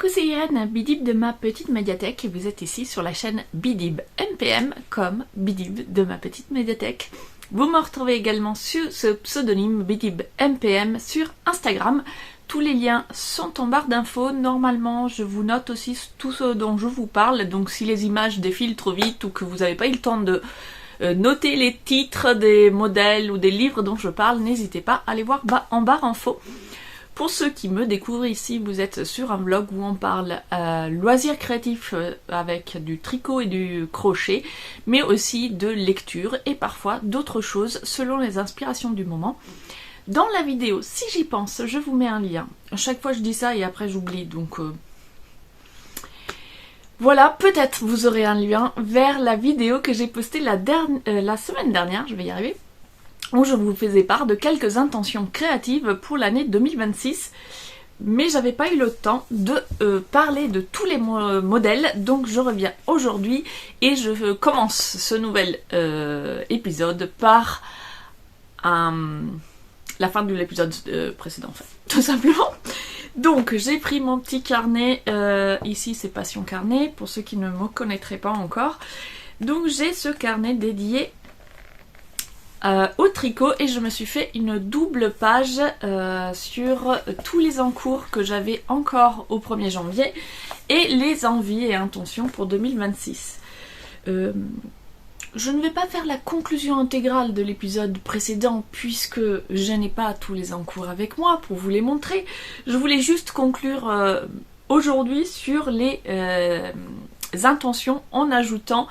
Coucou, c'est Irène, Bidib de ma petite médiathèque et vous êtes ici sur la chaîne Bidib MPM comme Bidib de ma petite médiathèque. Vous me retrouvez également sur ce pseudonyme Bidib MPM sur Instagram. Tous les liens sont en barre d'infos. Normalement, je vous note aussi tout ce dont je vous parle. Donc si les images défilent trop vite ou que vous n'avez pas eu le temps de noter les titres des modèles ou des livres dont je parle, n'hésitez pas à aller voir en barre info. Pour ceux qui me découvrent ici, vous êtes sur un vlog où on parle loisirs créatifs avec du tricot et du crochet, mais aussi de lecture et parfois d'autres choses selon les inspirations du moment. Dans la vidéo, si j'y pense, je vous mets un lien. À chaque fois je dis ça et après j'oublie, donc voilà, peut-être vous aurez un lien vers la vidéo que j'ai postée la semaine dernière, je vais y arriver, où je vous faisais part de quelques intentions créatives pour l'année 2026. Mais j'avais pas eu le temps de parler de tous les modèles, donc je reviens aujourd'hui et je commence ce nouvel épisode par la fin de l'épisode précédent, en fait, tout simplement. Donc j'ai pris mon petit carnet, ici c'est Passion Carnet, pour ceux qui ne me connaîtraient pas encore. Donc j'ai ce carnet dédié au tricot et je me suis fait une double page sur tous les encours que j'avais encore au 1er janvier et les envies et intentions pour 2026. Je ne vais pas faire la conclusion intégrale de l'épisode précédent puisque je n'ai pas tous les encours avec moi pour vous les montrer. Je voulais juste conclure aujourd'hui sur les intentions en ajoutant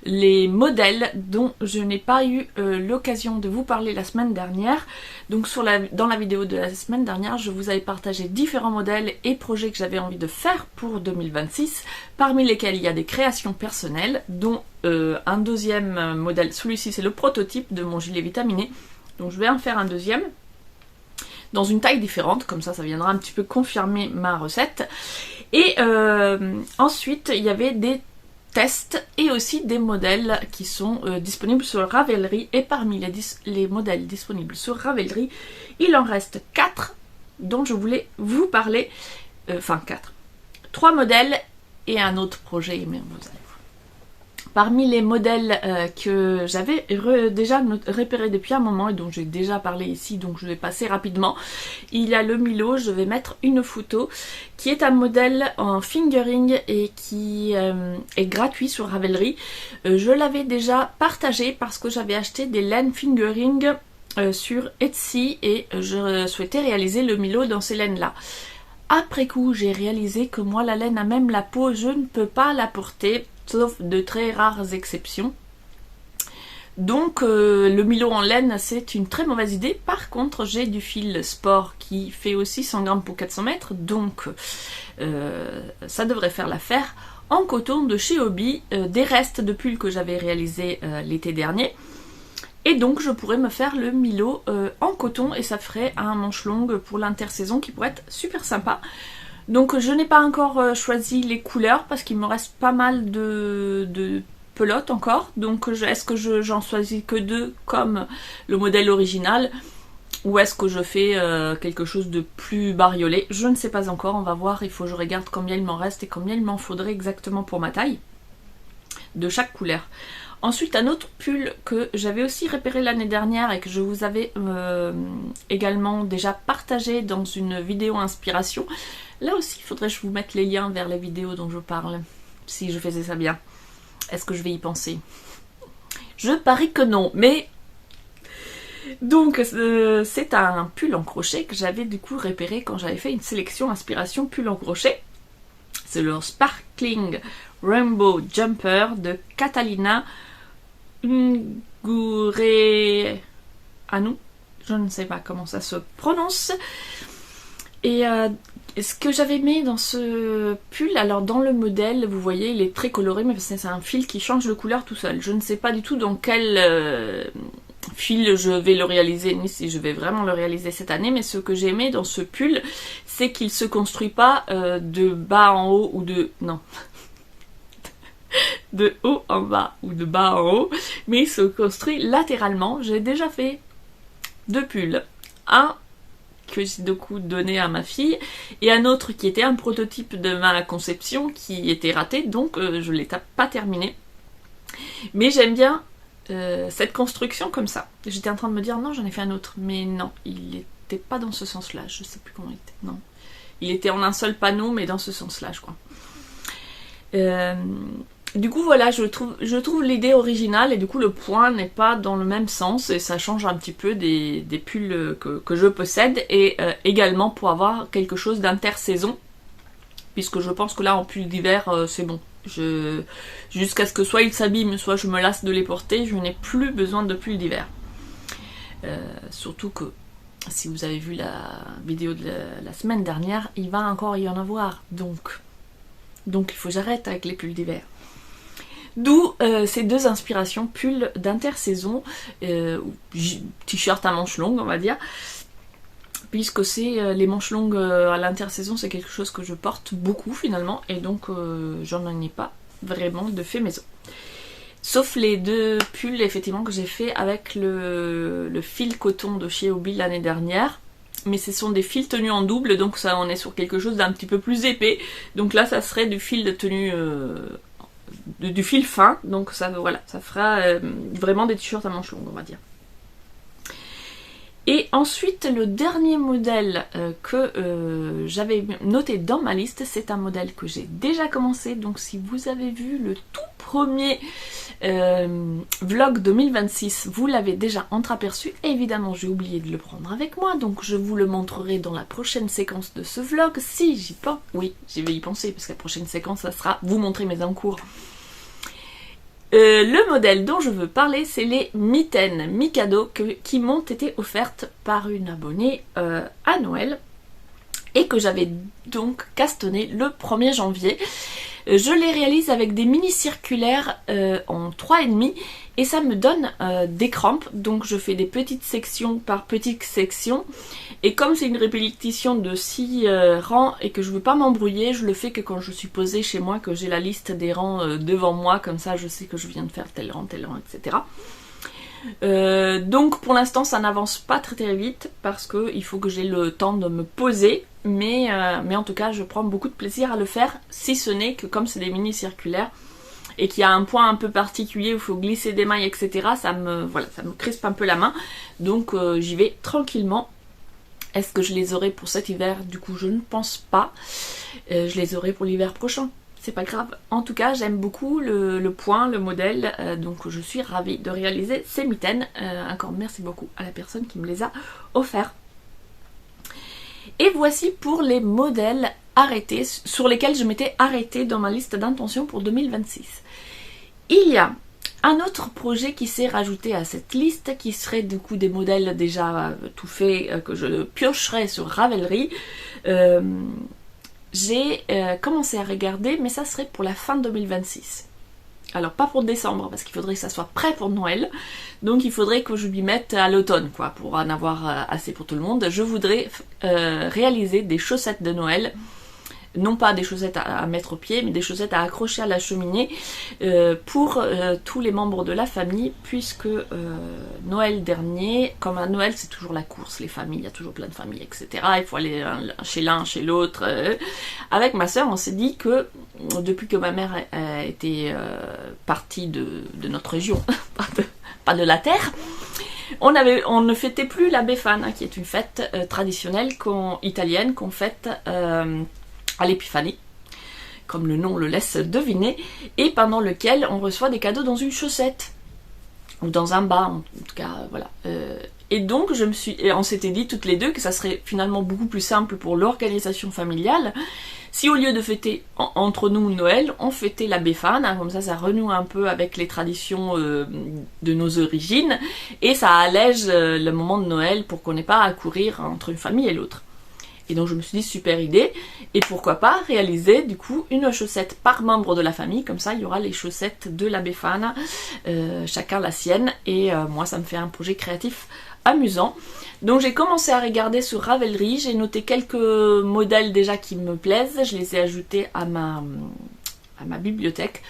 les modèles dont je n'ai pas eu l'occasion de vous parler la semaine dernière. Donc dans la vidéo de la semaine dernière, je vous avais partagé différents modèles et projets que j'avais envie de faire pour 2026, parmi lesquels il y a des créations personnelles, dont un deuxième modèle. Celui-ci c'est le prototype de mon gilet vitaminé, donc je vais en faire un deuxième dans une taille différente, comme ça viendra un petit peu confirmer ma recette. Et ensuite il y avait des tests et aussi des modèles qui sont disponibles sur Ravelry, et parmi les modèles disponibles sur Ravelry, il en reste 4 dont je voulais vous parler, enfin 4, 3 modèles et un autre projet, mais vous allez voir. Parmi les modèles que j'avais déjà repéré depuis un moment et dont j'ai déjà parlé ici, donc je vais passer rapidement, il y a le Milo. Je vais mettre une photo qui est un modèle en fingering et qui est gratuit sur Ravelry. Je l'avais déjà partagé parce que j'avais acheté des laines fingering sur Etsy et je souhaitais réaliser le Milo dans ces laines là. Après coup, j'ai réalisé que moi la laine à même la peau, je ne peux pas la porter, sauf de très rares exceptions. Donc le Milo en laine, c'est une très mauvaise idée. Par contre, j'ai du fil sport qui fait aussi 100 grammes pour 400 mètres, donc ça devrait faire l'affaire. En coton de chez Hobby, des restes de pulls que j'avais réalisés l'été dernier. Et donc je pourrais me faire le Milo en coton et ça ferait un manche longue pour l'intersaison qui pourrait être super sympa. Donc je n'ai pas encore choisi les couleurs parce qu'il me reste pas mal de pelotes encore. Donc est-ce que j'en choisis que 2 comme le modèle original, ou est-ce que je fais quelque chose de plus bariolé? Je ne sais pas encore, on va voir, il faut que je regarde combien il m'en reste et combien il m'en faudrait exactement pour ma taille de chaque couleur. Ensuite, un autre pull que j'avais aussi repéré l'année dernière et que je vous avais également déjà partagé dans une vidéo inspiration. Là aussi, il faudrait que je vous mette les liens vers les vidéos dont je parle, si je faisais ça bien. Est-ce que je vais y penser? Je parie que non, mais... Donc, c'est un pull en crochet que j'avais du coup repéré quand j'avais fait une sélection inspiration pull en crochet. C'est le Sparkling Rainbow Jumper de Catalina Ungureanu. Je ne sais pas comment ça se prononce. Et ce que j'avais mis dans ce pull, alors dans le modèle, vous voyez, il est très coloré, mais c'est un fil qui change de couleur tout seul. Je ne sais pas du tout dans quel fil je vais le réaliser, ni si je vais vraiment le réaliser cette année, mais ce que j'ai aimé dans ce pull, c'est qu'il se construit pas de bas en haut ou de... non. de haut en bas ou de bas en haut, mais il se construit latéralement. J'ai déjà fait 2 pulls. Un que j'ai du coup donné à ma fille, et un autre qui était un prototype de ma conception qui était raté, donc je ne l'ai pas terminé. Mais j'aime bien cette construction comme ça. J'étais en train de me dire non, j'en ai fait un autre, mais non, il n'était pas dans ce sens-là, je sais plus comment il était, non. Il était en un seul panneau, mais dans ce sens-là, je crois. Du coup, voilà, je trouve l'idée originale, et du coup, le point n'est pas dans le même sens, et ça change un petit peu des pulls que je possède, et également pour avoir quelque chose d'intersaison, puisque je pense que là, en pull d'hiver, c'est bon. Jusqu'à ce que soit ils s'abîment, soit je me lasse de les porter, je n'ai plus besoin de pull d'hiver. Surtout que, si vous avez vu la vidéo de la semaine dernière, il va encore y en avoir, donc il faut que j'arrête avec les pulls d'hiver. D'où ces deux inspirations, pull d'intersaison, t-shirt à manches longues on va dire, puisque c'est les manches longues à l'intersaison, c'est quelque chose que je porte beaucoup finalement, et donc j'en ai pas vraiment de fait maison. Sauf les deux pulls effectivement que j'ai fait avec le fil coton de chez Hobbii l'année dernière. Mais ce sont des fils tenus en double, donc ça on est sur quelque chose d'un petit peu plus épais. Donc là ça serait du fil de tenue du fil fin, donc ça, voilà, ça fera vraiment des t-shirts à manches longues, on va dire. Et ensuite, le dernier modèle que j'avais noté dans ma liste, c'est un modèle que j'ai déjà commencé. Donc si vous avez vu le tout premier vlog 2026, vous l'avez déjà entreaperçu. Évidemment, j'ai oublié de le prendre avec moi, donc je vous le montrerai dans la prochaine séquence de ce vlog, si j'y pense. Oui, j'y vais y penser, parce que la prochaine séquence, ça sera vous montrer mes encours. Le modèle dont je veux parler, c'est les mitaines Mikado qui m'ont été offertes par une abonnée à Noël et que j'avais donc castonné le 1er janvier. Je les réalise avec des mini circulaires en 3,5 et ça me donne des crampes, donc je fais des petites sections par petites sections. Et comme c'est une répétition de 6 rangs et que je veux pas m'embrouiller, je le fais que quand je suis posée chez moi, que j'ai la liste des rangs devant moi, comme ça je sais que je viens de faire tel rang, etc. Donc pour l'instant ça n'avance pas très vite parce qu'il faut que j'ai le temps de me poser, mais en tout cas je prends beaucoup de plaisir à le faire, si ce n'est que comme c'est des mini circulaires et qu'il y a un point un peu particulier où il faut glisser des mailles, etc. ça me crispe un peu la main, donc j'y vais tranquillement. Est-ce que je les aurai pour cet hiver? Du coup, je ne pense pas. Je les aurai pour l'hiver prochain. C'est pas grave. En tout cas, j'aime beaucoup le point, le modèle. Donc, je suis ravie de réaliser ces mitaines. Encore merci beaucoup à la personne qui me les a offerts. Et voici pour les modèles arrêtés, sur lesquels je m'étais arrêtée dans ma liste d'intentions pour 2026. Il y a un autre projet qui s'est rajouté à cette liste, qui serait du coup des modèles déjà tout faits que je piocherai sur Ravelry. J'ai commencé à regarder, mais ça serait pour la fin 2026. Alors pas pour décembre, parce qu'il faudrait que ça soit prêt pour Noël. Donc il faudrait que je m'y mette à l'automne, quoi, pour en avoir assez pour tout le monde. Je voudrais réaliser des chaussettes de Noël. Non pas des chaussettes à mettre au pied, mais des chaussettes à accrocher à la cheminée pour tous les membres de la famille, puisque Noël dernier, comme à Noël c'est toujours la course, les familles, il y a toujours plein de familles, etc. Il faut aller chez l'un, chez l'autre. Avec ma soeur, on s'est dit que depuis que ma mère était partie de notre région, pas de la terre, on ne fêtait plus la Befana, qui est une fête traditionnelle italienne qu'on fête à l'épiphanie, comme le nom le laisse deviner, et pendant lequel on reçoit des cadeaux dans une chaussette, ou dans un bas, en tout cas, voilà. Et donc, on s'était dit toutes les deux que ça serait finalement beaucoup plus simple pour l'organisation familiale, si au lieu de fêter entre nous Noël, on fêtait la Befana, comme ça renoue un peu avec les traditions de nos origines, et ça allège le moment de Noël pour qu'on n'ait pas à courir entre une famille et l'autre. Et donc je me suis dit super idée, et pourquoi pas réaliser du coup une chaussette par membre de la famille, comme ça il y aura les chaussettes de la Befana, chacun la sienne, et moi ça me fait un projet créatif amusant. Donc j'ai commencé à regarder sur Ravelry, j'ai noté quelques modèles déjà qui me plaisent, je les ai ajoutés à ma bibliothèque,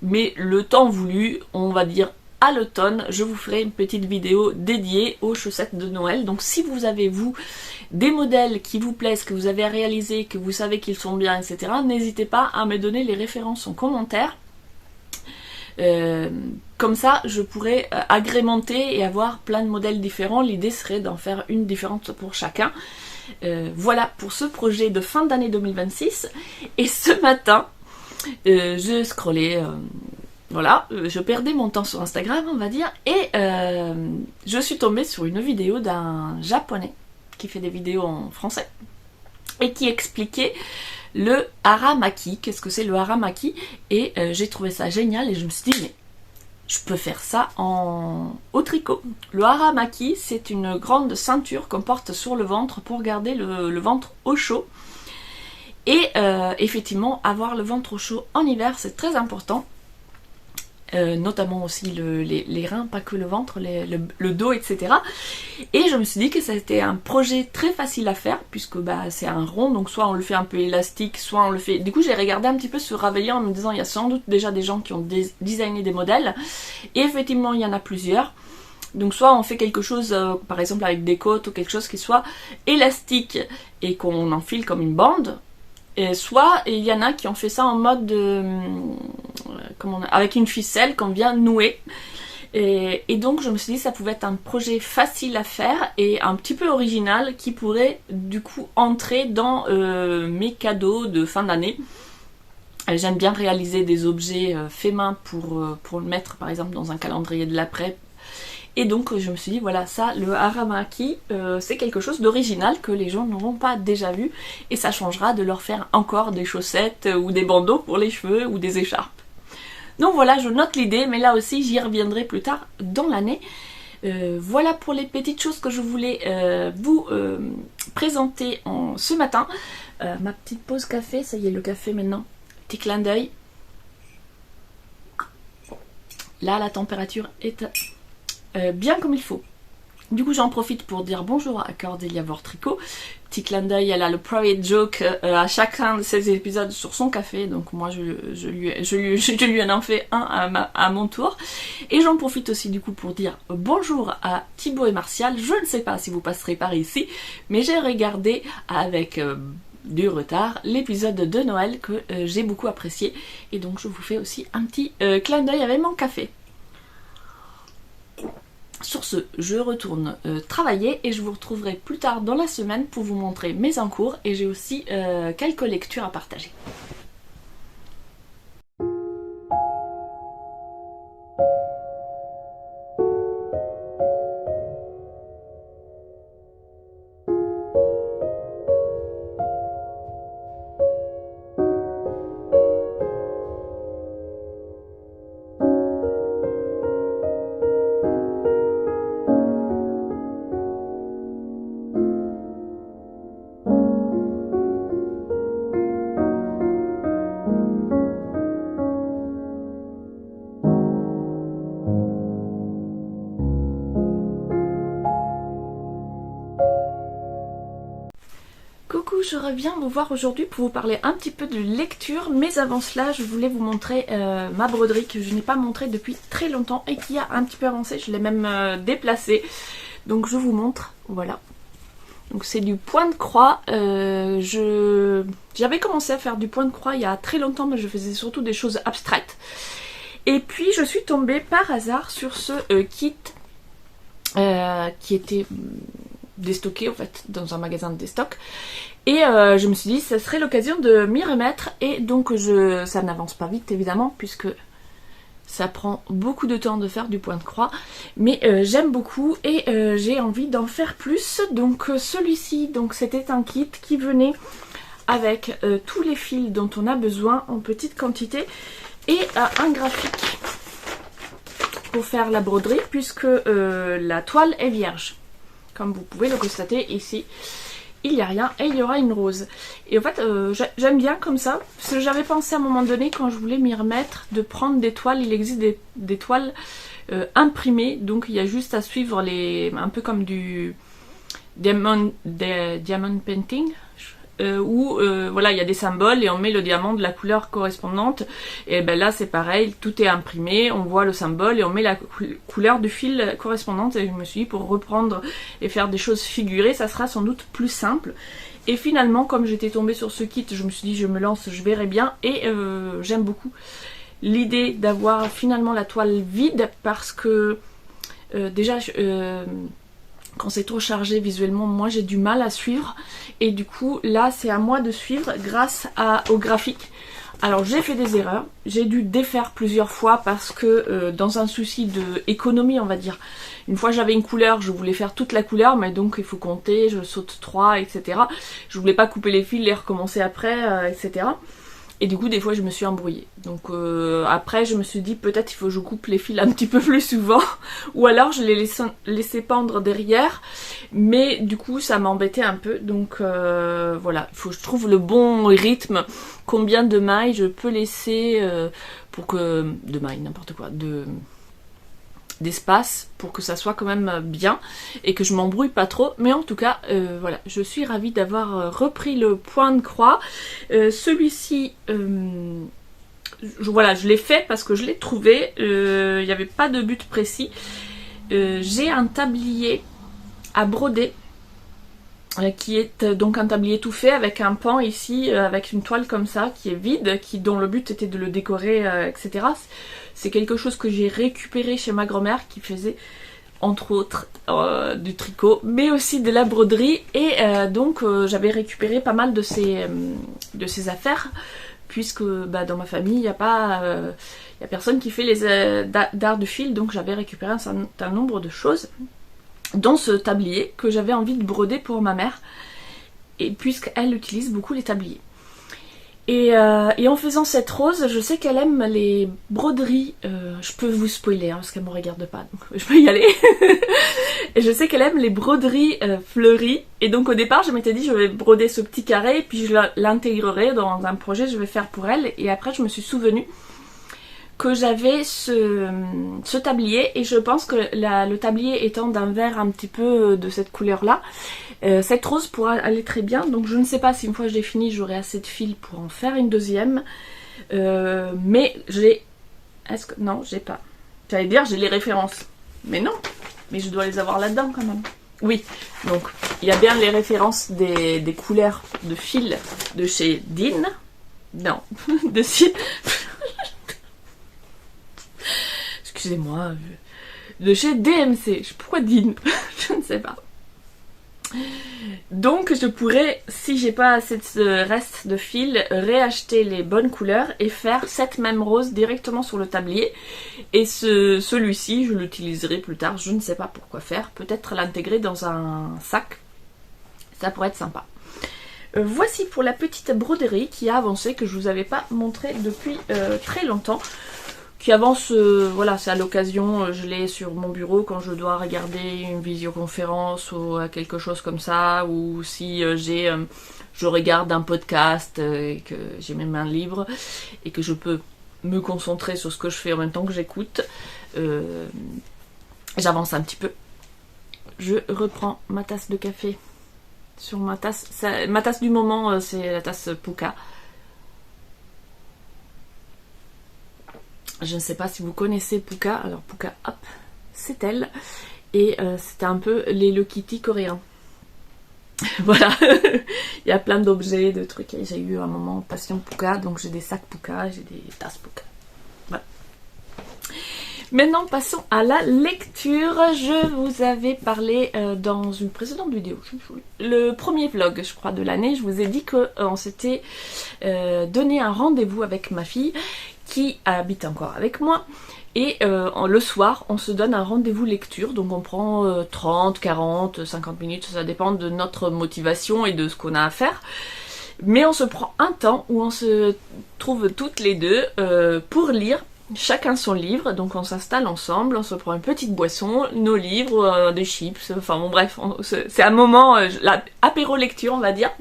mais le temps voulu, on va dire à l'automne, je vous ferai une petite vidéo dédiée aux chaussettes de Noël. Donc si vous avez, vous, des modèles qui vous plaisent, que vous avez réalisés, que vous savez qu'ils sont bien, etc., n'hésitez pas à me donner les références en commentaire. Comme ça, je pourrais agrémenter et avoir plein de modèles différents. L'idée serait d'en faire une différente pour chacun. Voilà pour ce projet de fin d'année 2026. Et ce matin, je scrollais... voilà, je perdais mon temps sur Instagram, on va dire, et je suis tombée sur une vidéo d'un japonais qui fait des vidéos en français et qui expliquait le haramaki. Qu'est-ce que c'est le haramaki? Et j'ai trouvé ça génial et je me suis dit, mais je peux faire ça au tricot. Le haramaki, c'est une grande ceinture qu'on porte sur le ventre pour garder le ventre au chaud. Et effectivement, avoir le ventre au chaud en hiver, c'est très important. Notamment aussi les reins, pas que le ventre, le dos, etc. Et je me suis dit que ça a été un projet très facile à faire, puisque bah, c'est un rond, donc soit on le fait un peu élastique, soit on le fait... Du coup j'ai regardé un petit peu sur Ravelli en me disant il y a sans doute déjà des gens qui ont designé des modèles, et effectivement il y en a plusieurs. Donc soit on fait quelque chose, par exemple avec des côtes ou quelque chose qui soit élastique et qu'on enfile comme une bande, et soit il y en a qui ont fait ça en mode avec une ficelle qu'on vient nouer. Et donc je me suis dit que ça pouvait être un projet facile à faire et un petit peu original qui pourrait du coup entrer dans mes cadeaux de fin d'année. J'aime bien réaliser des objets faits main pour le mettre par exemple dans un calendrier de l'après. Et donc je me suis dit voilà, ça, le haramaki, c'est quelque chose d'original que les gens n'auront pas déjà vu. Et ça changera de leur faire encore des chaussettes ou des bandeaux pour les cheveux ou des écharpes. Donc voilà, je note l'idée, mais là aussi j'y reviendrai plus tard dans l'année. Voilà pour les petites choses que je voulais vous présenter ce matin. Ma petite pause café, ça y est le café maintenant. Petit clin d'œil. Là la température est... bien comme il faut. Du coup j'en profite pour dire bonjour à Cordelia Vortricot. Petit clin d'œil, elle a le private joke à chacun de ses épisodes sur son café, donc moi je lui en fais un à mon tour. Et j'en profite aussi du coup pour dire bonjour à Thibaut et Martial. Je ne sais pas si vous passerez par ici, mais j'ai regardé avec du retard l'épisode de Noël que j'ai beaucoup apprécié, et donc je vous fais aussi un petit clin d'œil avec mon café. Sur ce, je retourne travailler et je vous retrouverai plus tard dans la semaine pour vous montrer mes encours, et j'ai aussi quelques lectures à partager. Coucou, je reviens vous voir aujourd'hui pour vous parler un petit peu de lecture, mais avant cela je voulais vous montrer ma broderie que je n'ai pas montrée depuis très longtemps et qui a un petit peu avancé, je l'ai même déplacée, donc je vous montre, voilà. Donc c'est du point de croix, j'avais commencé à faire du point de croix il y a très longtemps, mais je faisais surtout des choses abstraites. Et puis je suis tombée par hasard sur ce kit qui était déstocké en fait dans un magasin de déstock, et je me suis dit ça serait l'occasion de m'y remettre, et donc ça n'avance pas vite évidemment puisque ça prend beaucoup de temps de faire du point de croix, mais j'aime beaucoup et j'ai envie d'en faire plus. Donc celui-ci, donc c'était un kit qui venait avec tous les fils dont on a besoin en petite quantité et un graphique pour faire la broderie puisque la toile est vierge. Comme vous pouvez le constater ici, il n'y a rien et il y aura une rose. Et en fait, j'aime bien comme ça, parce que j'avais pensé à un moment donné, quand je voulais m'y remettre, de prendre des toiles. Il existe des toiles imprimées, donc il y a juste à suivre un peu comme du diamond painting. où voilà, il y a des symboles et on met le diamant de la couleur correspondante. Et ben là c'est pareil, tout est imprimé, on voit le symbole et on met la couleur du fil correspondante. Et je me suis dit, pour reprendre et faire des choses figurées, ça sera sans doute plus simple. Et finalement, comme j'étais tombée sur ce kit, je me suis dit je me lance, je verrai bien. Et j'aime beaucoup l'idée d'avoir finalement la toile vide, parce que déjà quand c'est trop chargé visuellement, moi j'ai du mal à suivre, et du coup là c'est à moi de suivre grâce au graphique. Alors j'ai fait des erreurs, j'ai dû défaire plusieurs fois parce que dans un souci d'économie on va dire, une fois j'avais une couleur, je voulais faire toute la couleur, mais donc il faut compter, je saute 3, etc. Je voulais pas couper les fils, les recommencer après, etc. Et du coup des fois je me suis embrouillée. Donc après je me suis dit peut-être il faut que je coupe les fils un petit peu plus souvent, ou alors je les laissais pendre derrière, mais du coup ça m'embêtait un peu. Donc voilà, il faut que je trouve le bon rythme, combien de mailles je peux laisser pour que... de mailles, n'importe quoi, d'espace pour que ça soit quand même bien et que je m'embrouille pas trop. Mais en tout cas voilà, je suis ravie d'avoir repris le point de croix. Celui-ci voilà, je l'ai fait parce que je l'ai trouvé, il n'y avait pas de but précis. J'ai un tablier à broder qui est donc un tablier tout fait avec un pan ici, avec une toile comme ça qui est vide, dont le but était de le décorer, etc. C'est quelque chose que j'ai récupéré chez ma grand-mère qui faisait entre autres du tricot, mais aussi de la broderie, et donc j'avais récupéré pas mal de ces affaires, puisque bah, dans ma famille il n'y a pas y a personne qui fait les d'art du fil, donc j'avais récupéré un certain nombre de choses, dont ce tablier que j'avais envie de broder pour ma mère, et puisqu'elle utilise beaucoup les tabliers. Et en faisant cette rose, je sais qu'elle aime les broderies, je peux vous spoiler hein, parce qu'elle me regarde pas, donc je peux y aller. Et je sais qu'elle aime les broderies fleuries, et donc au départ je m'étais dit je vais broder ce petit carré, et puis je l'intégrerai dans un projet que je vais faire pour elle, et après je me suis souvenue que j'avais ce tablier, et je pense que le tablier étant d'un vert un petit peu de cette couleur là, cette rose pourra aller très bien. Donc je ne sais pas si une fois je l'ai fini j'aurai assez de fil pour en faire une deuxième, mais j'ai... Est-ce que... Non, j'ai pas. J'allais dire j'ai les références, mais non, mais je dois les avoir là-dedans quand même. Oui, donc il y a bien les références des couleurs de fil de chez Dean. Non, de chez... Excusez-moi, de chez DMC. Pourquoi Dean? Je ne sais pas. Donc je pourrais, si j'ai pas assez de reste de fil, réacheter les bonnes couleurs et faire cette même rose directement sur le tablier. Et celui-ci, je l'utiliserai plus tard, je ne sais pas pourquoi faire. Peut-être l'intégrer dans un sac. Ça pourrait être sympa. Voici pour la petite broderie qui a avancé, que je vous avais pas montré depuis très longtemps. Qui avance, voilà, c'est à l'occasion, je l'ai sur mon bureau quand je dois regarder une visioconférence ou quelque chose comme ça, ou si je regarde un podcast et que j'ai même un livre et que je peux me concentrer sur ce que je fais en même temps que j'écoute, j'avance un petit peu. Je reprends ma tasse de café sur ma tasse, ma tasse du moment, c'est la tasse Puka. Je ne sais pas si vous connaissez Puka, alors Puka, hop, c'est elle, et c'était un peu les Hello Kitty coréens. Voilà, il y a plein d'objets, de trucs, j'ai eu un moment passion Puka, donc j'ai des sacs Puka, j'ai des tasses Puka. Voilà. Maintenant passons à la lecture. Je vous avais parlé dans une précédente vidéo, le premier vlog je crois de l'année, je vous ai dit qu'on s'était donné un rendez-vous avec ma fille, qui habite encore avec moi, et le soir on se donne un rendez-vous lecture, donc on prend 30, 40, 50 minutes, ça dépend de notre motivation et de ce qu'on a à faire, mais on se prend un temps où on se trouve toutes les deux pour lire, chacun son livre, donc on s'installe ensemble, on se prend une petite boisson, nos livres, des chips, enfin bon bref, c'est un moment, apéro lecture on va dire.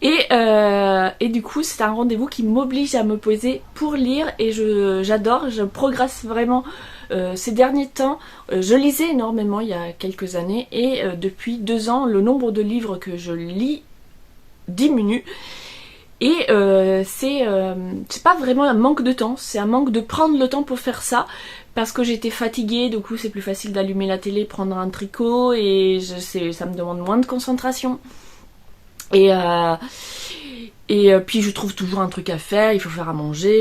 Et du coup c'est un rendez-vous qui m'oblige à me poser pour lire, et j'adore, je progresse vraiment ces derniers temps. Je lisais énormément il y a quelques années, et depuis 2 ans le nombre de livres que je lis diminue. Et c'est pas vraiment un manque de temps, c'est un manque de prendre le temps pour faire ça, parce que j'étais fatiguée, du coup c'est plus facile d'allumer la télé, prendre un tricot, et ça me demande moins de concentration. Et puis je trouve toujours un truc à faire, il faut faire à manger,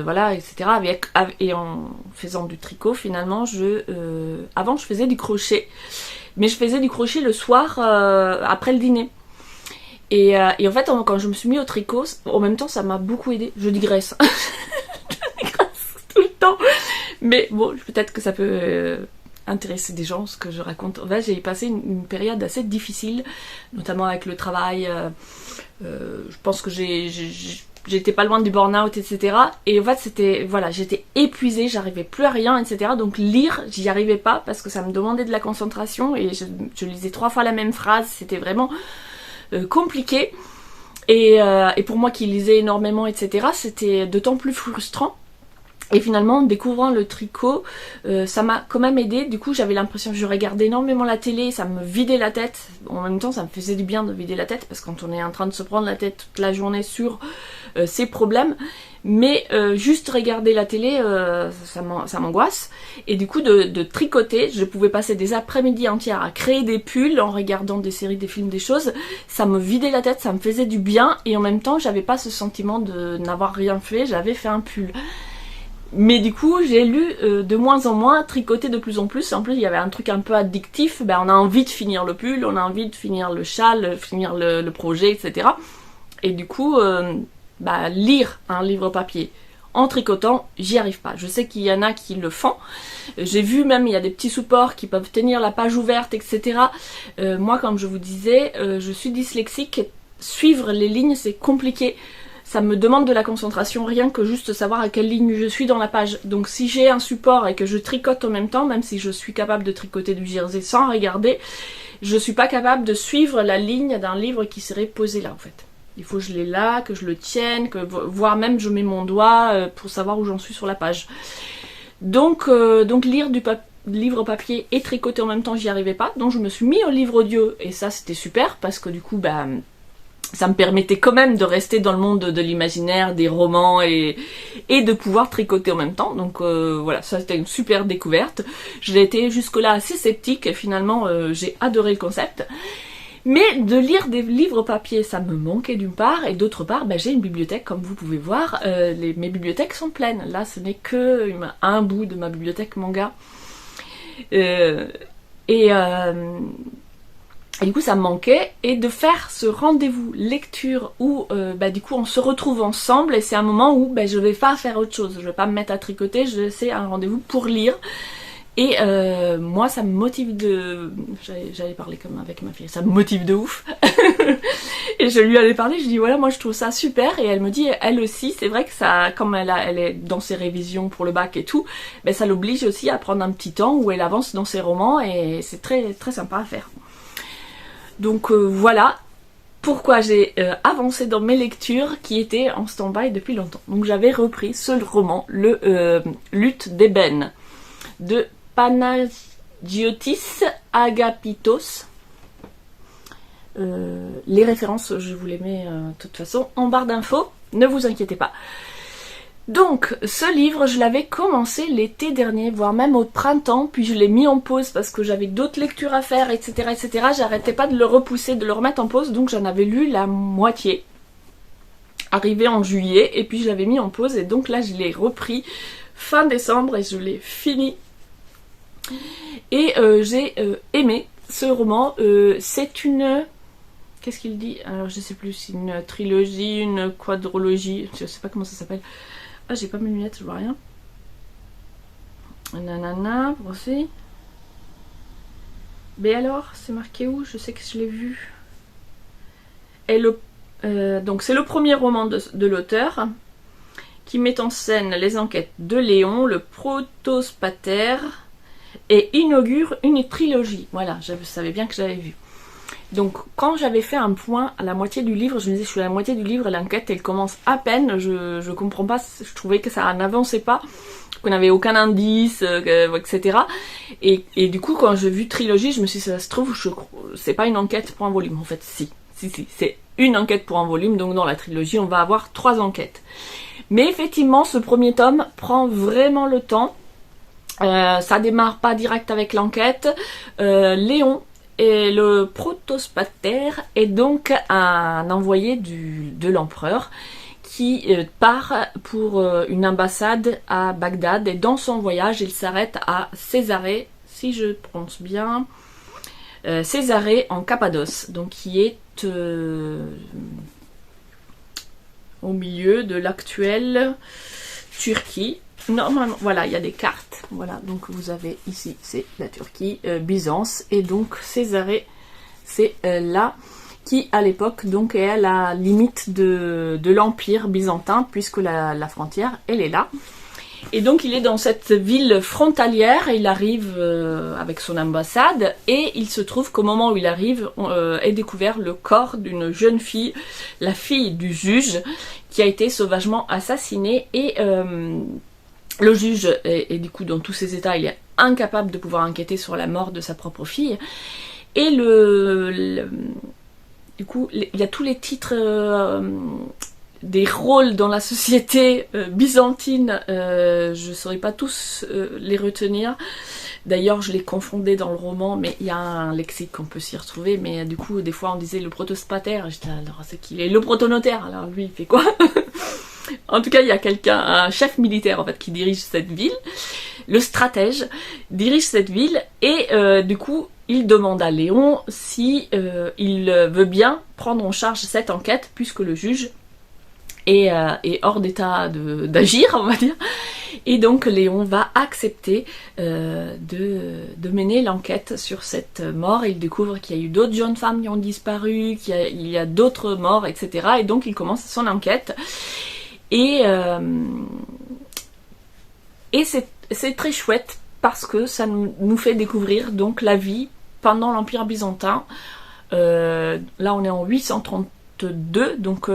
voilà, etc. Et en faisant du tricot, finalement, avant je faisais du crochet, mais je faisais du crochet le soir après le dîner. Et en fait, quand je me suis mis au tricot, en même temps, ça m'a beaucoup aidé. Je digresse. Je digresse tout le temps. Mais bon, peut-être que ça peut intéresser des gens, ce que je raconte. En fait, j'ai passé une période assez difficile, notamment avec le travail. Je pense que j'étais pas loin du burn-out, etc. Et en fait, j'étais épuisée, j'arrivais plus à rien, etc. Donc lire, j'y arrivais pas parce que ça me demandait de la concentration et je lisais 3 fois la même phrase. C'était vraiment compliqué. Et pour moi qui lisais énormément, etc., c'était d'autant plus frustrant. Et finalement, en découvrant le tricot, ça m'a quand même aidé. Du coup, j'avais l'impression que je regardais énormément la télé, ça me vidait la tête. En même temps, ça me faisait du bien de vider la tête, parce que quand on est en train de se prendre la tête toute la journée sur ses problèmes, mais juste regarder la télé, ça m'angoisse. Et du coup, de tricoter, je pouvais passer des après-midi entières à créer des pulls en regardant des séries, des films, des choses. Ça me vidait la tête, ça me faisait du bien, et en même temps, j'avais pas ce sentiment de n'avoir rien fait, j'avais fait un pull. Mais du coup, j'ai lu de moins en moins, tricoter de plus en plus. En plus, il y avait un truc un peu addictif. Ben, on a envie de finir le pull, on a envie de finir le châle, finir le projet, etc. Et du coup, lire un livre papier en tricotant, j'y arrive pas. Je sais qu'il y en a qui le font. J'ai vu même, il y a des petits supports qui peuvent tenir la page ouverte, etc. Moi, comme je vous disais, je suis dyslexique. Suivre les lignes, c'est compliqué. Ça me demande de la concentration, rien que juste savoir à quelle ligne je suis dans la page. Donc si j'ai un support et que je tricote en même temps, même si je suis capable de tricoter du jersey sans regarder, je suis pas capable de suivre la ligne d'un livre qui serait posé là en fait. Il faut que je l'ai là, que je le tienne, voire même je mets mon doigt pour savoir où j'en suis sur la page. Donc lire du livre papier et tricoter en même temps, j'y arrivais pas. Donc je me suis mis au livre audio et ça c'était super parce que du coup ça me permettait quand même de rester dans le monde de l'imaginaire, des romans et de pouvoir tricoter en même temps. Donc voilà, ça c'était une super découverte. J'ai été jusque-là assez sceptique et finalement j'ai adoré le concept. Mais de lire des livres papier, ça me manquait d'une part, et d'autre part, j'ai une bibliothèque, comme vous pouvez voir, mes bibliothèques sont pleines. Là, ce n'est que un bout de ma bibliothèque manga. Et du coup ça me manquait, et de faire ce rendez-vous lecture où du coup on se retrouve ensemble et c'est un moment où je vais pas faire autre chose, je vais pas me mettre à tricoter, c'est un rendez-vous pour lire. Et moi ça me motive j'allais parler comme avec ma fille, ça me motive de ouf. Et je lui allais parler, je dis voilà moi je trouve ça super, et elle me dit elle aussi, c'est vrai que ça, comme elle est dans ses révisions pour le bac et tout, ça l'oblige aussi à prendre un petit temps où elle avance dans ses romans, et c'est très très sympa à faire. Donc voilà pourquoi j'ai avancé dans mes lectures qui étaient en stand-by depuis longtemps. Donc j'avais repris ce roman, le Lutte d'ébène de Panagiotis Agapitos. Les références, je vous les mets de toute façon en barre d'infos, ne vous inquiétez pas. Donc, ce livre, je l'avais commencé l'été dernier, voire même au printemps, puis je l'ai mis en pause parce que j'avais d'autres lectures à faire, etc., etc. J'arrêtais pas de le repousser, de le remettre en pause, donc j'en avais lu la moitié, arrivé en juillet, et puis je l'avais mis en pause, et donc là, je l'ai repris fin décembre, et je l'ai fini. Et j'ai aimé ce roman. C'est une... Qu'est-ce qu'il dit? Alors, je sais plus, c'est une trilogie, une quadrologie, je sais pas comment ça s'appelle. Ah, j'ai pas mes lunettes, je vois rien. Nanana, aussi. Mais alors, c'est marqué où? Je sais que je l'ai vu. Et donc, c'est le premier roman de l'auteur qui met en scène les enquêtes de Léon, le protospater, et inaugure une trilogie. Voilà, je savais bien que j'avais vu. Donc quand j'avais fait un point à la moitié du livre, je me disais je suis à la moitié du livre et l'enquête elle commence à peine, je comprends pas, je trouvais que ça n'avançait pas, qu'on n'avait aucun indice, etc. Et du coup quand j'ai vu trilogie, je me suis dit ça se trouve, c'est pas une enquête pour un volume, en fait si si, c'est une enquête pour un volume, donc dans la trilogie, on va avoir 3 enquêtes. Mais effectivement, ce premier tome prend vraiment le temps. Ça démarre pas direct avec l'enquête. Léon est le protospater est donc un envoyé de l'empereur qui part pour une ambassade à Bagdad, et dans son voyage il s'arrête à Césarée, si je prononce bien, Césarée en Cappadoce, donc qui est au milieu de l'actuelle Turquie. Normalement, voilà, il y a des cartes. Voilà, donc vous avez ici, c'est la Turquie, Byzance, et donc Césarée, c'est là, qui à l'époque donc est à la limite de l'Empire byzantin, puisque la frontière, elle est là. Et donc il est dans cette ville frontalière, et il arrive avec son ambassade, et il se trouve qu'au moment où il arrive, est découvert le corps d'une jeune fille, la fille du juge, qui a été sauvagement assassinée, et le juge est du coup dans tous ses états, il est incapable de pouvoir enquêter sur la mort de sa propre fille, et du coup il y a tous les titres des rôles dans la société byzantine, je ne saurais pas tous les retenir. D'ailleurs, je les confondais dans le roman, mais il y a un lexique qu'on peut s'y retrouver. Mais du coup, des fois, on disait le protospater. J'étais alors, c'est qu'il est le protonotaire. Alors lui, il fait quoi? En tout cas, il y a quelqu'un, un chef militaire en fait, qui dirige cette ville. Le stratège dirige cette ville, et du coup, il demande à Léon si il veut bien prendre en charge cette enquête, puisque le juge est hors d'état d'agir, on va dire. Et donc Léon va accepter de mener l'enquête sur cette mort. Il découvre qu'il y a eu d'autres jeunes femmes qui ont disparu, qu'il y a d'autres morts, etc. Et donc il commence son enquête. Et c'est très chouette parce que ça nous fait découvrir donc la vie pendant l'Empire byzantin. Là on est en 832, donc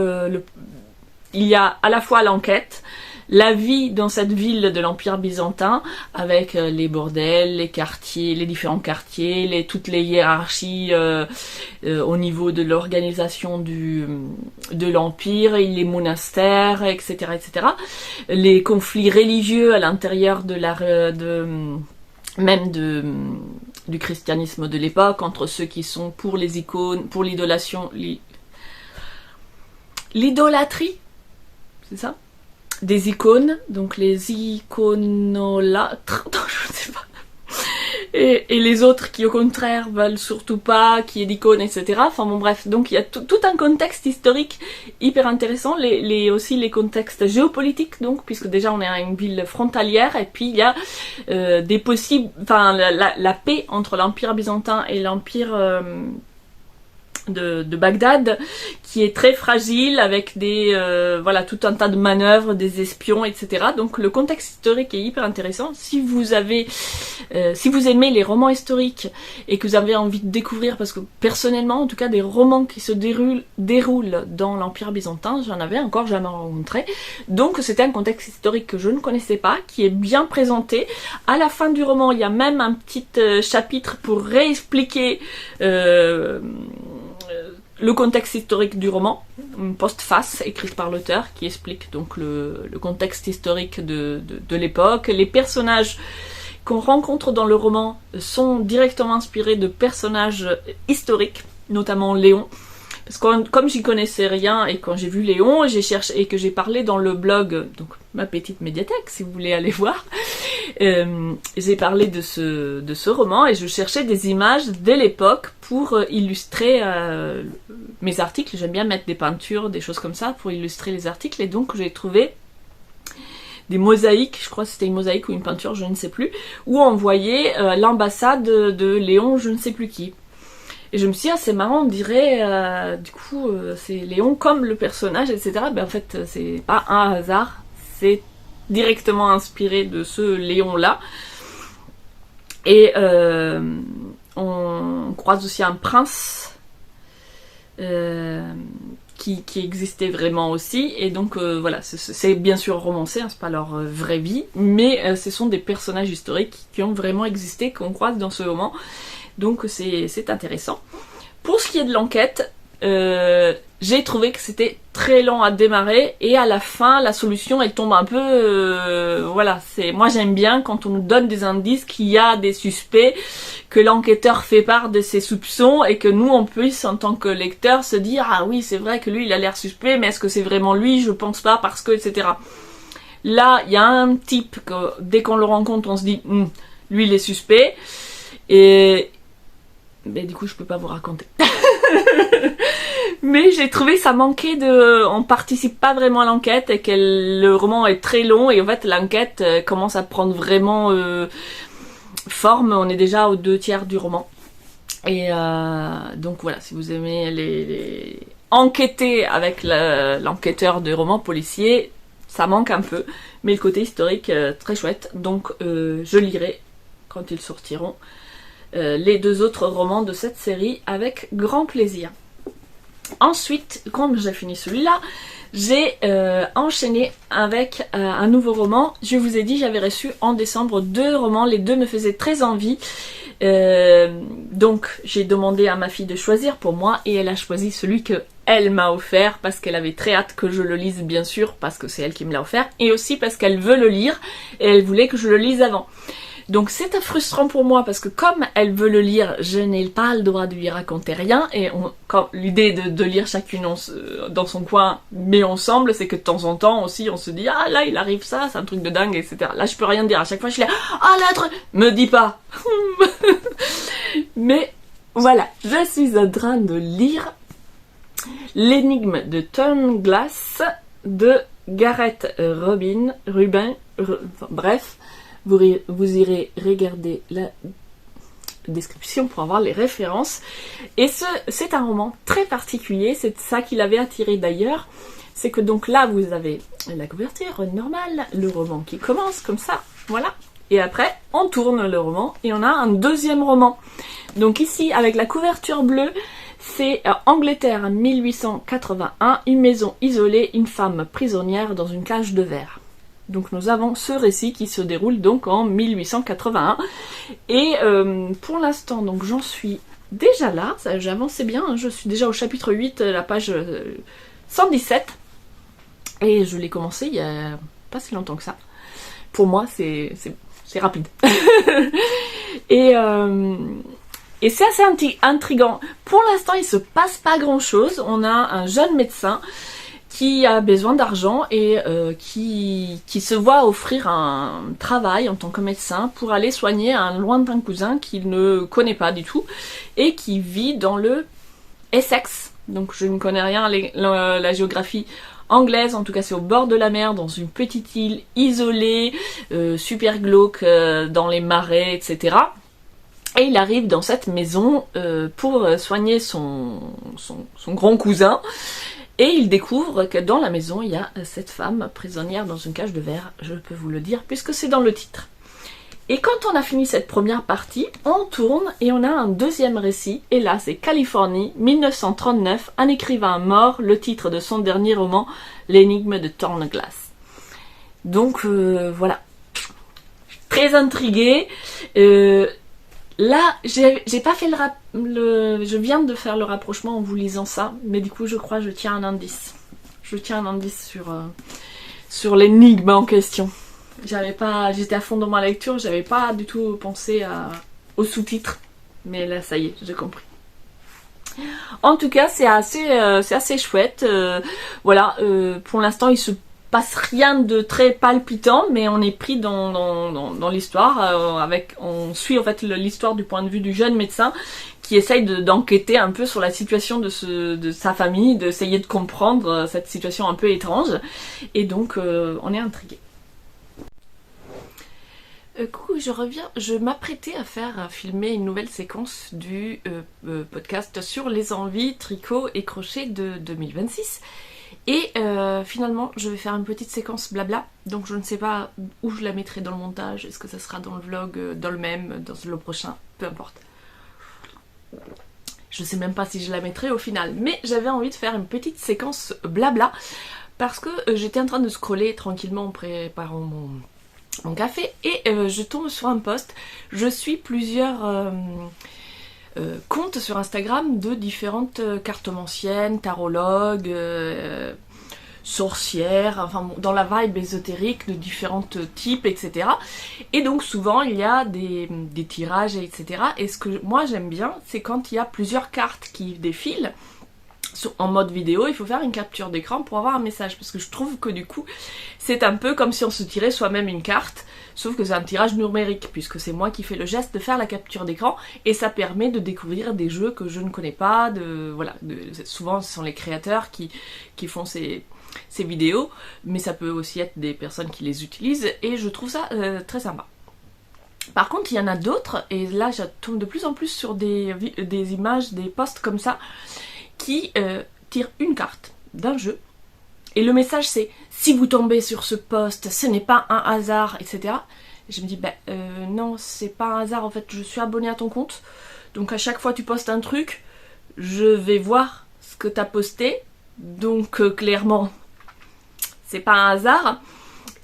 il y a à la fois l'enquête, la vie dans cette ville de l'Empire byzantin, avec les bordels, les quartiers, les différents quartiers, toutes les hiérarchies au niveau de l'organisation de l'Empire, et les monastères, etc., etc. Les conflits religieux à l'intérieur du christianisme de l'époque, entre ceux qui sont pour les icônes, pour l'idolâtrie, c'est ça? Des icônes, donc les iconolâtres, je ne sais pas, et les autres qui au contraire veulent surtout pas qu'il y ait d'icônes, etc. Enfin bon bref, donc il y a tout un contexte historique hyper intéressant, aussi les contextes géopolitiques, donc puisque déjà on est à une ville frontalière, et puis il y a des possibles, enfin la paix entre l'Empire byzantin et l'Empire de Bagdad, qui est très fragile, avec voilà, tout un tas de manœuvres, des espions, etc. Donc le contexte historique est hyper intéressant. Si vous aimez les romans historiques et que vous avez envie de découvrir, parce que personnellement, en tout cas, des romans qui se déroulent dans l'Empire byzantin, j'en avais encore jamais rencontré. Donc c'était un contexte historique que je ne connaissais pas, qui est bien présenté. À la fin du roman, il y a même un petit chapitre pour réexpliquer le contexte historique du roman, une postface écrite par l'auteur qui explique donc le contexte historique de l'époque. Les personnages qu'on rencontre dans le roman sont directement inspirés de personnages historiques, notamment Léon. Parce que comme j'y connaissais rien, et quand j'ai vu Léon, j'ai cherché, et que j'ai parlé dans le blog, donc ma petite médiathèque, si vous voulez aller voir, j'ai parlé de ce roman, et je cherchais des images dès l'époque pour illustrer mes articles. J'aime bien mettre des peintures, des choses comme ça, pour illustrer les articles, et donc j'ai trouvé des mosaïques, je crois que c'était une mosaïque ou une peinture, je ne sais plus, où on voyait l'ambassade de Léon, je ne sais plus qui. Et je me suis dit, ah, c'est marrant, on dirait, du coup, c'est Léon comme le personnage, etc. Ben, en fait, c'est pas un hasard, c'est directement inspiré de ce Léon-là. Et on croise aussi un prince qui existait vraiment aussi. Et donc, voilà, c'est bien sûr romancé, hein, c'est pas leur vraie vie, mais ce sont des personnages historiques qui ont vraiment existé, qu'on croise dans ce roman. Donc c'est intéressant. Pour ce qui est de l'enquête, j'ai trouvé que c'était très long à démarrer et à la fin la solution elle tombe un peu voilà, c'est moi j'aime bien quand on nous donne des indices qu'il y a des suspects, que l'enquêteur fait part de ses soupçons et que nous on puisse en tant que lecteur se dire ah oui c'est vrai que lui il a l'air suspect mais est-ce que c'est vraiment lui, je pense pas parce que etc. Là il y a un type que dès qu'on le rencontre on se dit lui il est suspect et mais du coup je peux pas vous raconter. Mais j'ai trouvé ça manquait de... On participe pas vraiment à l'enquête et que le roman est très long et en fait l'enquête commence à prendre vraiment forme. On est déjà aux 2/3 du roman. Et donc voilà, si vous aimez les enquêter avec l'enquêteur de romans policiers, ça manque un peu. Mais le côté historique, très chouette. Donc je lirai, quand ils sortiront, les 2 autres romans de cette série avec grand plaisir. Ensuite, quand j'ai fini celui-là, j'ai enchaîné avec un nouveau roman. Je vous ai dit, j'avais reçu en décembre 2 romans, les 2 me faisaient très envie. Donc j'ai demandé à ma fille de choisir pour moi et elle a choisi celui que elle m'a offert parce qu'elle avait très hâte que je le lise bien sûr parce que c'est elle qui me l'a offert et aussi parce qu'elle veut le lire et elle voulait que je le lise avant. Donc c'est frustrant pour moi parce que comme elle veut le lire, je n'ai pas le droit de lui raconter rien et quand l'idée de lire chacune dans son coin mais ensemble, c'est que de temps en temps aussi on se dit ah là il arrive ça, c'est un truc de dingue etc. Là je peux rien dire, à chaque fois je suis là ah là me dis pas. Mais voilà, je suis en train de lire L'énigme de Turnglass de Gareth Rubin, bref. Vous irez regarder la description pour avoir les références. Et c'est un roman très particulier, c'est ça qui l'avait attiré d'ailleurs. C'est que donc là vous avez la couverture normale, le roman qui commence comme ça, voilà. Et après on tourne le roman et on a un deuxième roman. Donc ici avec la couverture bleue, c'est Angleterre 1881, une maison isolée, une femme prisonnière dans une cage de verre. Donc nous avons ce récit qui se déroule donc en 1881 et pour l'instant donc j'en suis déjà là, j'avance bien, hein, je suis déjà au chapitre 8, la page 117 et je l'ai commencé il y a pas si longtemps que ça. Pour moi c'est rapide. Et c'est assez intriguant. Pour l'instant il se passe pas grand chose, on a un jeune médecin qui a besoin d'argent et qui se voit offrir un travail en tant que médecin pour aller soigner un lointain cousin qu'il ne connaît pas du tout et qui vit dans le Essex. Donc je ne connais rien la géographie anglaise, en tout cas c'est au bord de la mer, dans une petite île isolée, super glauque, dans les marais, etc. Et il arrive dans cette maison pour soigner son grand cousin. Et il découvre que dans la maison, il y a cette femme prisonnière dans une cage de verre, je peux vous le dire, puisque c'est dans le titre. Et quand on a fini cette première partie, on tourne et on a un deuxième récit. Et là, c'est Californie, 1939, un écrivain mort, le titre de son dernier roman, L'énigme de Turnglass. Donc voilà, très intriguée. Là, j'ai pas fait je viens de faire le rapprochement en vous lisant ça, mais du coup je crois que je tiens un indice. Je tiens un indice sur l'énigme en question. J'étais à fond dans ma lecture, j'avais pas du tout pensé aux sous-titres, mais là ça y est, j'ai compris. En tout cas, c'est assez chouette. Voilà, pour l'instant il se passe rien de très palpitant, mais on est pris dans l'histoire. On suit en fait l'histoire du point de vue du jeune médecin qui essaye d'enquêter un peu sur la situation de sa famille, d'essayer de comprendre cette situation un peu étrange. Et donc on est intrigué. Coucou, je reviens. Je m'apprêtais à filmer une nouvelle séquence du podcast sur les envies, tricot et crochet de 2026. Et finalement, je vais faire une petite séquence blabla. Donc je ne sais pas où je la mettrai dans le montage. Est-ce que ça sera dans le vlog, dans le même, dans le prochain, peu importe. Je sais même pas si je la mettrai au final. Mais j'avais envie de faire une petite séquence blabla. Parce que j'étais en train de scroller tranquillement en préparant mon café. Et je tombe sur un post. Je suis plusieurs comptes sur Instagram de différentes cartomanciennes, tarologues, sorcières, enfin bon, dans la vibe ésotérique de différents types, etc. Et donc souvent il y a des tirages, etc. Et ce que moi j'aime bien, c'est quand il y a plusieurs cartes qui défilent. En mode vidéo, il faut faire une capture d'écran pour avoir un message, parce que je trouve que du coup c'est un peu comme si on se tirait soi-même une carte, sauf que c'est un tirage numérique, puisque c'est moi qui fais le geste de faire la capture d'écran, et ça permet de découvrir des jeux que je ne connais pas, souvent ce sont les créateurs qui font ces vidéos, mais ça peut aussi être des personnes qui les utilisent, et je trouve ça très sympa. Par contre, il y en a d'autres, et là je tombe de plus en plus sur des images, des posts comme ça, qui tire une carte d'un jeu, et le message c'est « Si vous tombez sur ce post, ce n'est pas un hasard, etc. » Et je me dis « non, c'est pas un hasard, en fait, je suis abonnée à ton compte, donc à chaque fois tu postes un truc, je vais voir ce que t'as posté, donc clairement, c'est pas un hasard.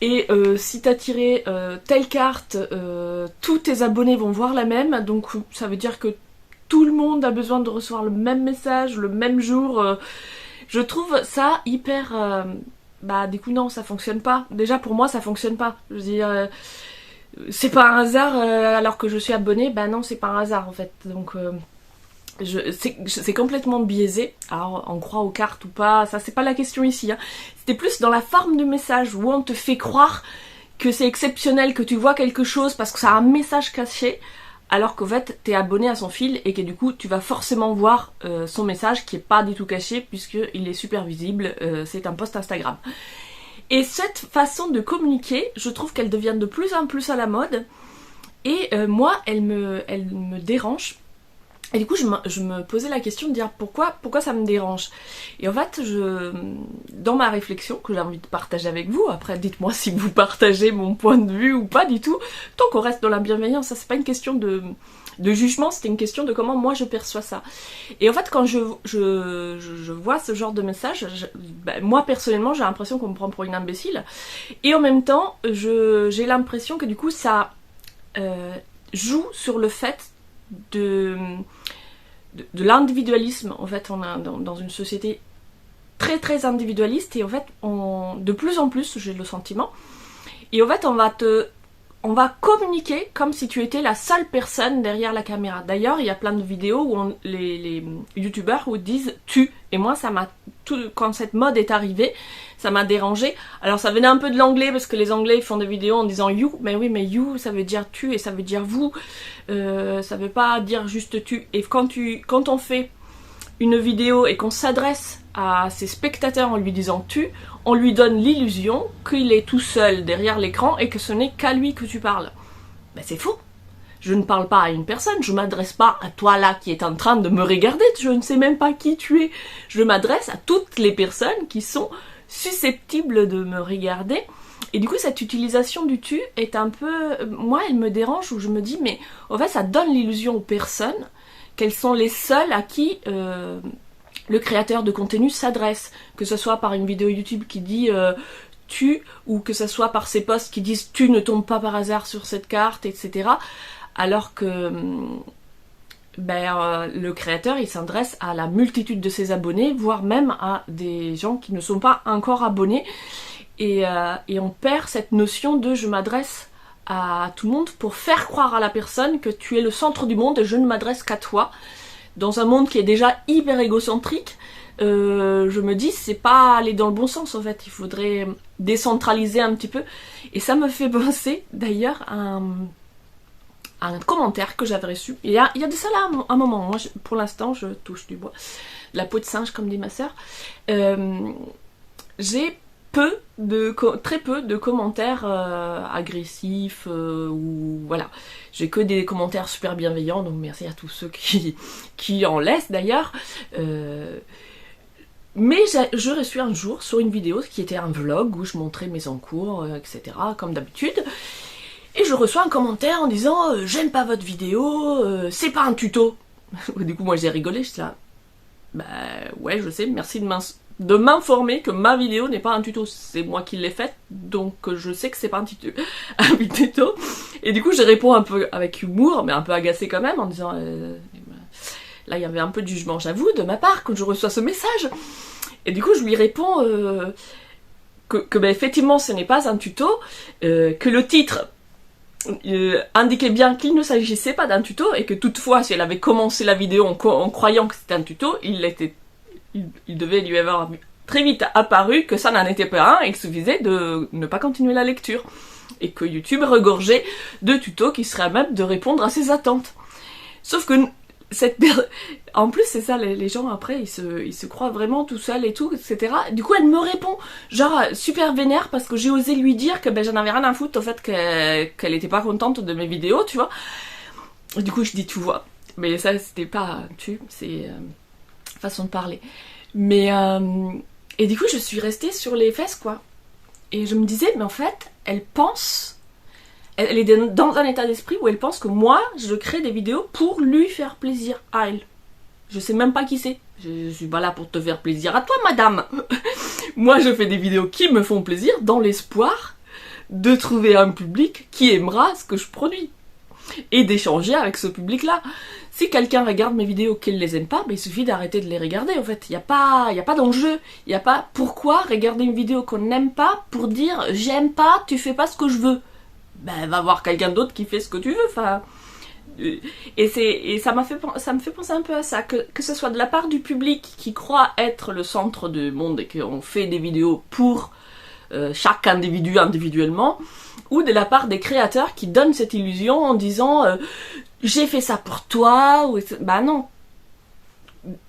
Et si t'as tiré telle carte, tous tes abonnés vont voir la même, donc ça veut dire que tout le monde a besoin de recevoir le même message, le même jour. Je trouve ça hyper... du coup non, ça fonctionne pas. Déjà pour moi ça fonctionne pas. Je veux dire, c'est pas un hasard alors que je suis abonnée, non c'est pas un hasard en fait. Donc c'est complètement biaisé. Alors on croit aux cartes ou pas, ça c'est pas la question ici. Hein. C'était plus dans la forme de message où on te fait croire que c'est exceptionnel, que tu vois quelque chose parce que ça a un message caché. Alors qu'en fait t'es abonné à son fil et que du coup tu vas forcément voir son message qui est pas du tout caché puisqu'il est super visible, c'est un post Instagram. Et cette façon de communiquer, je trouve qu'elle devient de plus en plus à la mode et moi elle me dérange. Et du coup je me posais la question de dire pourquoi ça me dérange. Et en fait dans ma réflexion que j'ai envie de partager avec vous, après dites-moi si vous partagez mon point de vue ou pas du tout, tant qu'on reste dans la bienveillance, ça c'est pas une question de jugement, c'était une question de comment moi je perçois ça. Et en fait quand je vois ce genre de message, moi personnellement j'ai l'impression qu'on me prend pour une imbécile, et en même temps j'ai l'impression que du coup ça joue sur le fait de l'individualisme. En fait on est dans une société très très individualiste et en fait de plus en plus j'ai le sentiment, et en fait on va communiquer comme si tu étais la seule personne derrière la caméra. D'ailleurs il y a plein de vidéos où les youtubeurs disent tu, et moi ça m'a quand cette mode est arrivée ça m'a dérangé. Alors ça venait un peu de l'anglais parce que les anglais font des vidéos en disant you, mais oui mais you ça veut dire tu et ça veut dire vous, ça veut pas dire juste tu. Et quand on fait une vidéo et qu'on s'adresse à ses spectateurs en lui disant tu, on lui donne l'illusion qu'il est tout seul derrière l'écran et que ce n'est qu'à lui que tu parles. C'est faux. Je ne parle pas à une personne, je m'adresse pas à toi là qui est en train de me regarder, je ne sais même pas qui tu es. Je m'adresse à toutes les personnes qui sont susceptibles de me regarder. Et du coup cette utilisation du tu est un peu... moi elle me dérange, où je me dis mais en fait ça donne l'illusion aux personnes qu'elles sont les seules à qui le créateur de contenu s'adresse, que ce soit par une vidéo YouTube qui dit tu, ou que ce soit par ses posts qui disent tu ne tombes pas par hasard sur cette carte, etc. Alors que le créateur il s'adresse à la multitude de ses abonnés, voire même à des gens qui ne sont pas encore abonnés, et on perd cette notion de je m'adresse à tout le monde pour faire croire à la personne que tu es le centre du monde et je ne m'adresse qu'à toi. Dans un monde qui est déjà hyper égocentrique, je me dis c'est pas aller dans le bon sens en fait, il faudrait décentraliser un petit peu. Et ça me fait penser d'ailleurs à un commentaire que j'avais reçu. Il y a de ça là un moment, moi pour l'instant je touche du bois, la peau de singe comme dit ma soeur. J'ai très peu de commentaires agressifs ou voilà. J'ai que des commentaires super bienveillants, donc merci à tous ceux qui en laissent d'ailleurs. Mais je reçus un jour sur une vidéo qui était un vlog où je montrais mes encours, etc. comme d'habitude. Et je reçois un commentaire en disant j'aime pas votre vidéo, c'est pas un tuto. Du coup moi j'ai rigolé, j'étais là. Ouais je sais, merci de m'informer que ma vidéo n'est pas un tuto, c'est moi qui l'ai faite, donc je sais que c'est pas un tuto. Et du coup je réponds un peu avec humour, mais un peu agacée quand même, en disant Là, il y avait un peu de jugement, j'avoue, de ma part, quand je reçois ce message. Et du coup, je lui réponds que effectivement, ce n'est pas un tuto, que le titre indiquait bien qu'il ne s'agissait pas d'un tuto, et que toutefois, si elle avait commencé la vidéo en croyant que c'était un tuto, il devait lui avoir très vite apparu que ça n'en était pas un, et il suffisait de ne pas continuer la lecture. Et que YouTube regorgeait de tutos qui seraient à même de répondre à ses attentes. Sauf que en plus c'est ça, les gens après ils se croient vraiment tout seuls et tout, etc. Du coup elle me répond genre super vénère parce que j'ai osé lui dire que j'en avais rien à foutre au fait qu'elle était pas contente de mes vidéos, tu vois. Et du coup je dis tu vois, mais ça c'était pas c'est façon de parler. Mais et du coup je suis restée sur les fesses quoi. Et je me disais mais en fait elle est dans un état d'esprit où elle pense que moi, je crée des vidéos pour lui faire plaisir à elle. Je sais même pas qui c'est. Je suis pas là pour te faire plaisir à toi, madame. Moi, je fais des vidéos qui me font plaisir dans l'espoir de trouver un public qui aimera ce que je produis. Et d'échanger avec ce public-là. Si quelqu'un regarde mes vidéos qu'il les aime pas, il suffit d'arrêter de les regarder, en fait. Il n'y a pas d'enjeu. Il n'y a pas pourquoi regarder une vidéo qu'on n'aime pas pour dire « j'aime pas, tu fais pas ce que je veux ». Va voir quelqu'un d'autre qui fait ce que tu veux, enfin... Et ça me fait penser un peu à ça, que ce soit de la part du public qui croit être le centre du monde et qu'on fait des vidéos pour chaque individu individuellement, ou de la part des créateurs qui donnent cette illusion en disant j'ai fait ça pour toi, ou bah non.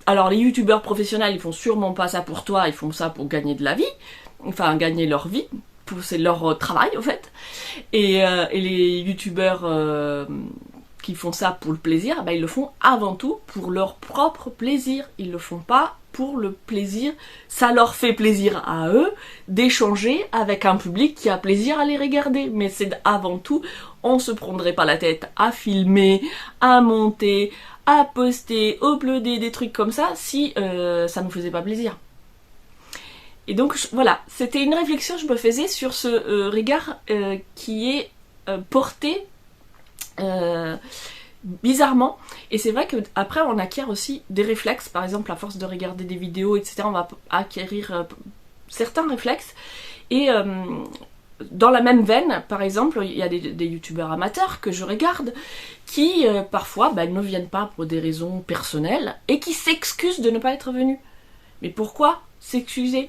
Alors les youtubeurs professionnels ils font sûrement pas ça pour toi, ils font ça pour gagner de la vie, enfin gagner leur vie, c'est leur travail en fait. Et les youtubeurs qui font ça pour le plaisir, ils le font avant tout pour leur propre plaisir. Ils le font pas pour le plaisir. Ça leur fait plaisir à eux d'échanger avec un public qui a plaisir à les regarder. Mais c'est avant tout, on se prendrait pas la tête à filmer, à monter, à poster, uploader des trucs comme ça si ça nous faisait pas plaisir. Et donc voilà, c'était une réflexion que je me faisais sur ce regard qui est porté bizarrement. Et c'est vrai qu'après on acquiert aussi des réflexes, par exemple à force de regarder des vidéos, etc. On va acquérir certains réflexes. Et dans la même veine, par exemple, il y a des youtubeurs amateurs que je regarde qui parfois ne viennent pas pour des raisons personnelles et qui s'excusent de ne pas être venus. Mais pourquoi s'excuser ?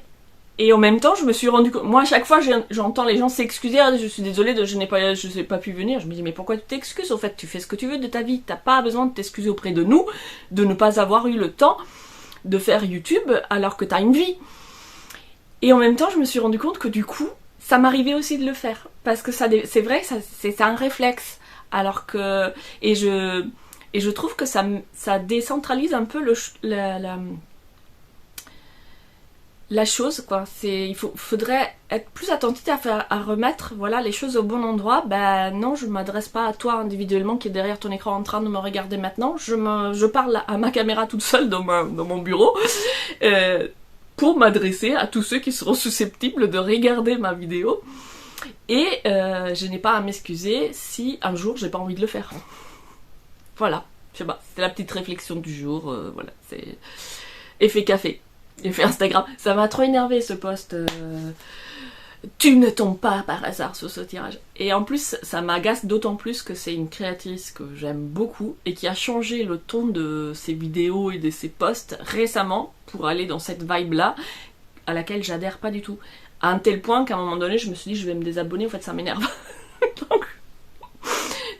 Et en même temps, je me suis rendu compte, moi à chaque fois j'entends les gens s'excuser, je suis désolée, je n'ai pas pu venir, je me dis mais pourquoi tu t'excuses, au fait tu fais ce que tu veux de ta vie, t'as pas besoin de t'excuser auprès de nous, de ne pas avoir eu le temps de faire YouTube alors que t'as une vie. Et en même temps, je me suis rendu compte que du coup, ça m'arrivait aussi de le faire, parce que c'est vrai que c'est un réflexe, alors que, et je trouve que ça décentralise un peu la chose quoi. Il faudrait être plus attentif à remettre les choses au bon endroit. Non, je m'adresse pas à toi individuellement qui est derrière ton écran en train de me regarder maintenant, je parle à ma caméra toute seule dans mon bureau pour m'adresser à tous ceux qui seront susceptibles de regarder ma vidéo, et je n'ai pas à m'excuser si un jour j'ai pas envie de le faire. Voilà, je sais pas, c'était la petite réflexion du jour, voilà, c'est effet café. Effet Instagram. Ça m'a trop énervé ce post. Tu ne tombes pas par hasard sur ce tirage. Et en plus, ça m'agace d'autant plus que c'est une créatrice que j'aime beaucoup et qui a changé le ton de ses vidéos et de ses posts récemment pour aller dans cette vibe-là à laquelle j'adhère pas du tout. À un tel point qu'à un moment donné, je me suis dit je vais me désabonner, en fait ça m'énerve. Donc,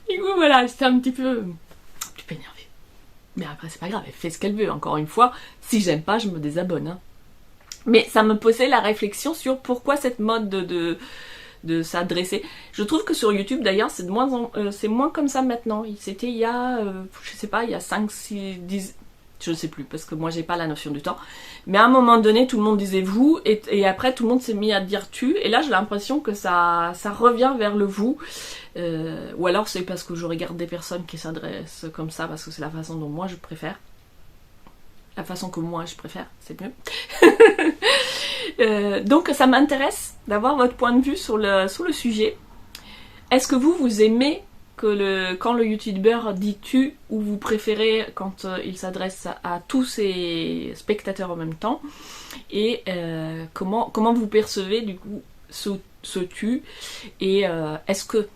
du coup voilà, j'étais un petit peu énervée. Mais après c'est pas grave, elle fait ce qu'elle veut, encore une fois, si j'aime pas je me désabonne. Hein. Mais ça me posait la réflexion sur pourquoi cette mode de s'adresser. Je trouve que sur YouTube d'ailleurs c'est moins comme ça maintenant. C'était il y a, je sais pas, il y a 5, 6, 10, je sais plus parce que moi j'ai pas la notion du temps. Mais à un moment donné tout le monde disait vous et après tout le monde s'est mis à dire tu. Et là j'ai l'impression que ça revient vers le vous. Ou alors c'est parce que je regarde des personnes qui s'adressent comme ça parce que c'est la façon dont moi je préfère. La façon que moi je préfère, c'est mieux. Donc ça m'intéresse d'avoir votre point de vue sur le sujet. Est-ce que vous aimez quand le youtubeur dit tu, ou vous préférez quand il s'adresse à tous ses spectateurs en même temps, et comment vous percevez du coup ce tu, et est-ce que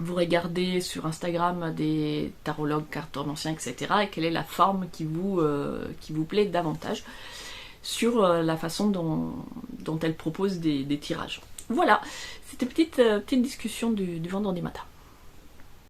vous regardez sur Instagram des tarologues, cartomanciens, etc. et quelle est la forme qui vous plaît davantage sur la façon dont elle propose des tirages. Voilà, c'était petite discussion du vendredi matin.